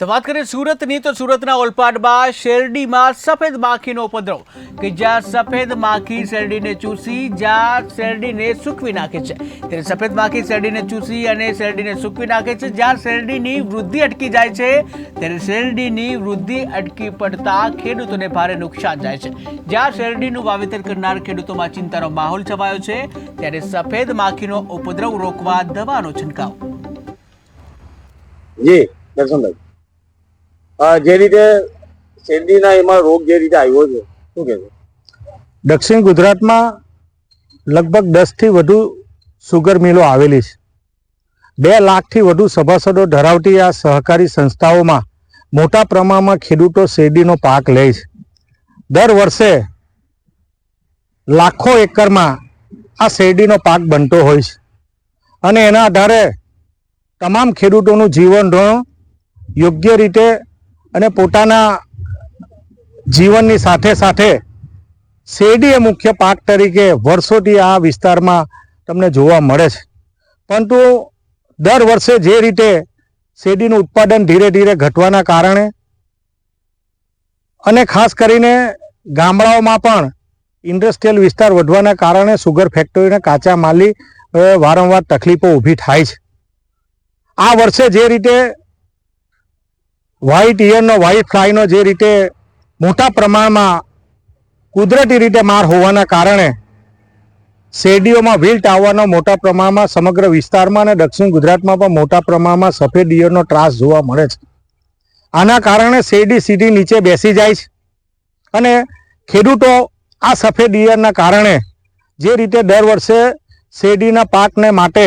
તો વાત કરીએ સુરતની તો સુરતના ઓલપાડમાં શેરડીમાં સફેદ માખીનો ઉપદ્રવ કે જ્યાં સફેદ માખી શેરડીને ચૂસી જ્યાં શેરડીને સૂકવી નાખે છે ત્યારે સફેદ માખી શેરડીને ચૂસી અને શેરડીને સૂકવી નાખે છે જ્યાં શેરડીની વૃદ્ધિ અટકી જાય છે ત્યારે શેરડીની વૃદ્ધિ અટકી પડતા ખેડૂતોને ભારે નુકસાન જાય છે જ્યાં શેરડીનું વાવેતર કરનાર ખેડૂતોમાં ચિંતાનો માહોલ છવાયો છે ત્યારે સફેદ માખીનો ઉપદ્રવ રોકવા દવાનો છંટકાવ જી દર્શનભાઈ જે રીતે શેરડીના એમાં રોગ જે રીતે આવ્યો છે શું કહેશો? દક્ષિણ ગુજરાતમાં લગભગ 10 થી વધુ સુગર મિલો આવેલી છે. 2 લાખથી વધુ સભાસદો ધરાવતી આ સહકારી સંસ્થાઓમાં મોટા પ્રમાણમાં ખેડૂતો શેરડીનો પાક લે છે. દર વર્ષે લાખો એકરમાં આ શેરડીનો પાક બનતો હોય છે અને એના આધારે તમામ ખેડૂતોનું જીવન ધોરણ યોગ્ય રીતે અને પોતાના જીવનની સાથે સાથે શેરડી એ મુખ્ય પાક તરીકે વર્ષોથી આ વિસ્તારમાં તમને જોવા મળે છે. પરંતુ દર વર્ષે જે રીતે શેરડીનું ઉત્પાદન ધીરે ધીરે ઘટવાના કારણે અને ખાસ કરીને ગામડાઓમાં પણ ઇન્ડસ્ટ્રીયલ વિસ્તાર વધવાના કારણે સુગર ફેક્ટરીના કાચા માલની વારંવાર તકલીફો ઊભી થાય છે. આ વર્ષે જે રીતે વ્હાઇટ ઇયરનો વ્હાઇટ ફ્લાયનો જે રીતે મોટા પ્રમાણમાં કુદરતી રીતે માર હોવાના કારણે શેરડીઓમાં વિલ્ટ આવવાનો મોટા પ્રમાણમાં સમગ્ર વિસ્તારમાં અને દક્ષિણ ગુજરાતમાં પણ મોટા પ્રમાણમાં સફેદ ઇયરનો ત્રાસ જોવા મળે છે. આના કારણે શેરડી સીધી નીચે બેસી જાય છે અને ખેડૂતો આ સફેદ ઇયરના કારણે જે રીતે દર વર્ષે શેરડીના પાકને માટે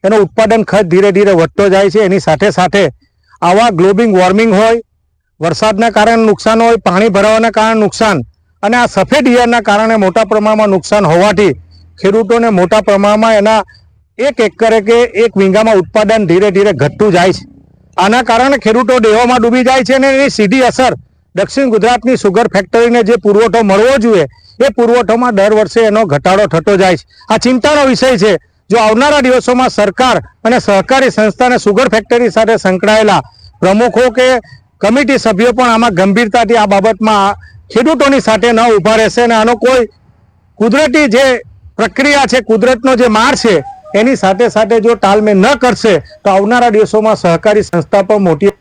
એનો ઉત્પાદન ખર્ચ ધીરે ધીરે વધતો જાય છે, એની સાથે સાથે આવા ગ્લોબલ વોર્મિંગ હોય, વરસાદના કારણે નુકસાન હોય, પાણી ભરાવાના કારણે નુકસાન અને આ સફેદ ઇયરના કારણે મોટા પ્રમાણમાં નુકસાન હોવાથી ખેડૂતોને મોટા પ્રમાણમાં એના 1 એકરે કે 1 વીઘામાં ઉત્પાદન ધીરે ધીરે ઘટતું જાય છે. આના કારણે ખેડૂતો દેવામાં ડૂબી જાય છે અને એની સીધી અસર દક્ષિણ ગુજરાતની સુગર ફેક્ટરીને જે પુરવઠો મળવો જોઈએ એ પુરવઠોમાં દર વર્ષે એનો ઘટાડો થતો જાય છે. આ ચિંતાનો વિષય છે. જો આવનારા દિવસોમાં સરકાર અને સહકારી સંસ્થાને સુગર ફેક્ટરી સાથે સંકળાયેલા પ્રમુખો કે કમિટી સભ્યો પણ આમાં ગંભીરતાથી આ બાબતમાં ખેડૂતોની સાથે ન ઊભા રહેશે અને આનો કોઈ કુદરતી જે પ્રક્રિયા છે, કુદરતનો જે માર છે એની સાથે સાથે જો તાલમેલ ન કરશે તો આવનારા દિવસોમાં સહકારી સંસ્થા પર મોટી